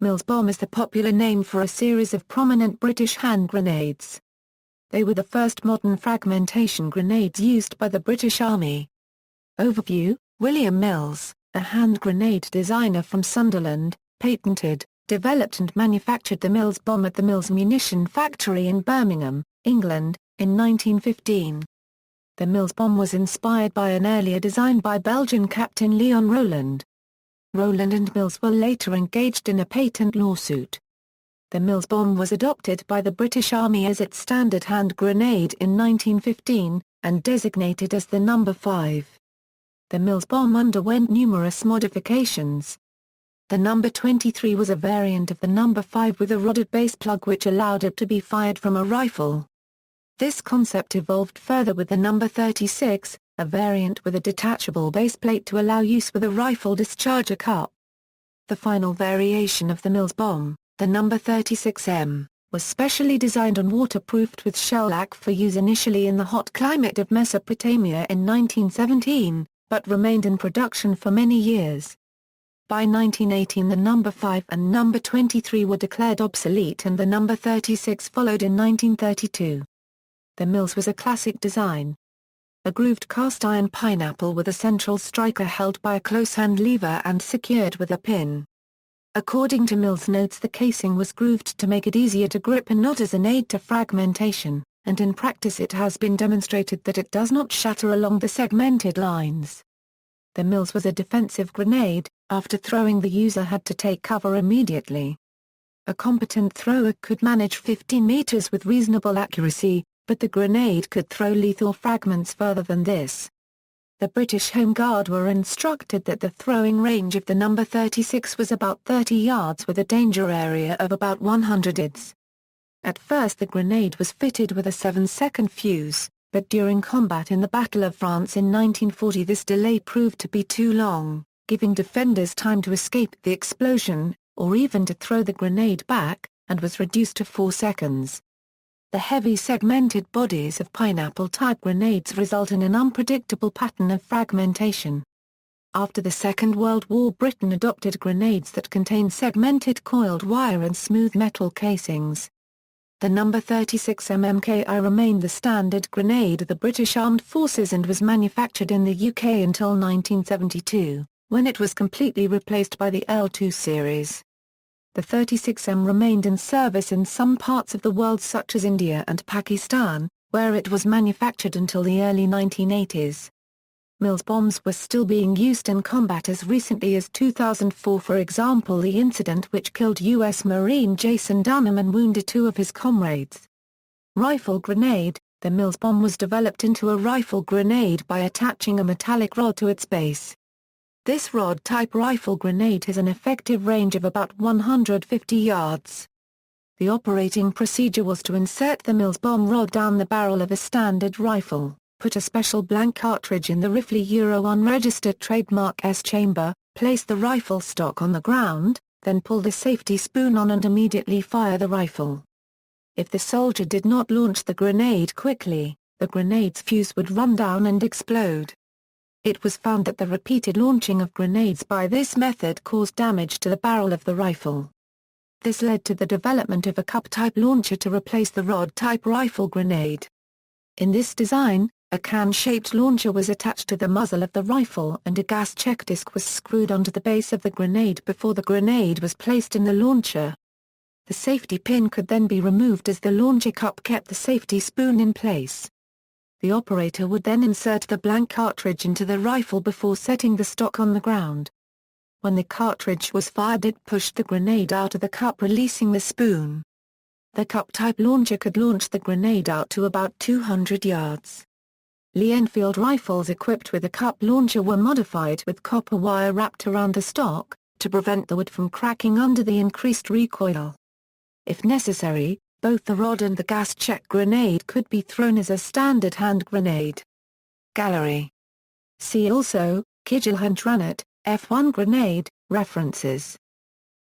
Mills bomb is the popular name for a series of prominent British hand grenades. They were the first modern fragmentation grenades used by the British Army. Overview: William Mills, a hand grenade designer from Sunderland, patented, developed and manufactured the Mills bomb at the Mills Munition Factory in Birmingham, England, in 1915. The Mills bomb was inspired by an earlier design by Belgian Captain Leon Roland. Roland and Mills were later engaged in a patent lawsuit. The Mills bomb was adopted by the British Army as its standard hand grenade in 1915, and designated as the No. 5. The Mills bomb underwent numerous modifications. The No. 23 was a variant of the No. 5 with a rodded base plug which allowed it to be fired from a rifle. This concept evolved further with the No. 36, a variant with a detachable baseplate to allow use with a rifle discharger cup. The final variation of the Mills bomb, the No. 36M, was specially designed and waterproofed with shellac for use initially in the hot climate of Mesopotamia in 1917, but remained in production for many years. By 1918 the No. 5 and No. 23 were declared obsolete and the No. 36 followed in 1932. The Mills was a classic design. A grooved cast-iron pineapple with a central striker held by a close-hand lever and secured with a pin. According to Mills' notes, the casing was grooved to make it easier to grip and not as an aid to fragmentation, and in practice it has been demonstrated that it does not shatter along the segmented lines. The Mills was a defensive grenade. After throwing, the user had to take cover immediately. A competent thrower could manage 15 meters with reasonable accuracy, but the grenade could throw lethal fragments further than this. The British Home Guard were instructed that the throwing range of the No. 36 was about 30 yards with a danger area of about 100 yards. At first the grenade was fitted with a 7-second fuse, but during combat in the Battle of France in 1940 this delay proved to be too long, giving defenders time to escape the explosion, or even to throw the grenade back, and was reduced to 4 seconds. The heavy segmented bodies of pineapple-type grenades result in an unpredictable pattern of fragmentation. After the Second World War, Britain adopted grenades that contained segmented coiled wire and smooth metal casings. The No. 36 MMKI remained the standard grenade of the British Armed Forces and was manufactured in the UK until 1972, when it was completely replaced by the L2 series. The 36M remained in service in some parts of the world such as India and Pakistan, where it was manufactured until the early 1980s. Mills bombs were still being used in combat as recently as 2004, for example the incident which killed U.S. Marine Jason Dunham and wounded 2 of his comrades. Rifle grenade: the Mills bomb was developed into a rifle grenade by attaching a metallic rod to its base. This rod-type rifle grenade has an effective range of about 150 yards. The operating procedure was to insert the Mills bomb rod down the barrel of a standard rifle, put a special blank cartridge in the rifle unregistered trademark S chamber, place the rifle stock on the ground, then pull the safety spoon on and immediately fire the rifle. If the soldier did not launch the grenade quickly, the grenade's fuse would run down and explode. It was found that the repeated launching of grenades by this method caused damage to the barrel of the rifle. This led to the development of a cup-type launcher to replace the rod-type rifle grenade. In this design, a can-shaped launcher was attached to the muzzle of the rifle and a gas check disc was screwed onto the base of the grenade before the grenade was placed in the launcher. The safety pin could then be removed as the launcher cup kept the safety spoon in place. The operator would then insert the blank cartridge into the rifle before setting the stock on the ground. When the cartridge was fired, it pushed the grenade out of the cup, releasing the spoon. The cup-type launcher could launch the grenade out to about 200 yards. Lee-Enfield rifles equipped with a cup launcher were modified with copper wire wrapped around the stock, to prevent the wood from cracking under the increased recoil. If necessary, both the rod and the gas check grenade could be thrown as a standard hand grenade. Gallery. See also, Kjellhandgranaat, F1 grenade, references.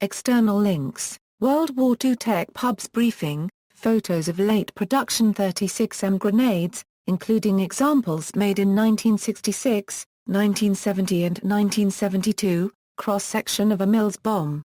External links, World War II Tech Pubs briefing, photos of late production 36M grenades, including examples made in 1966, 1970 and 1972, cross-section of a Mills bomb.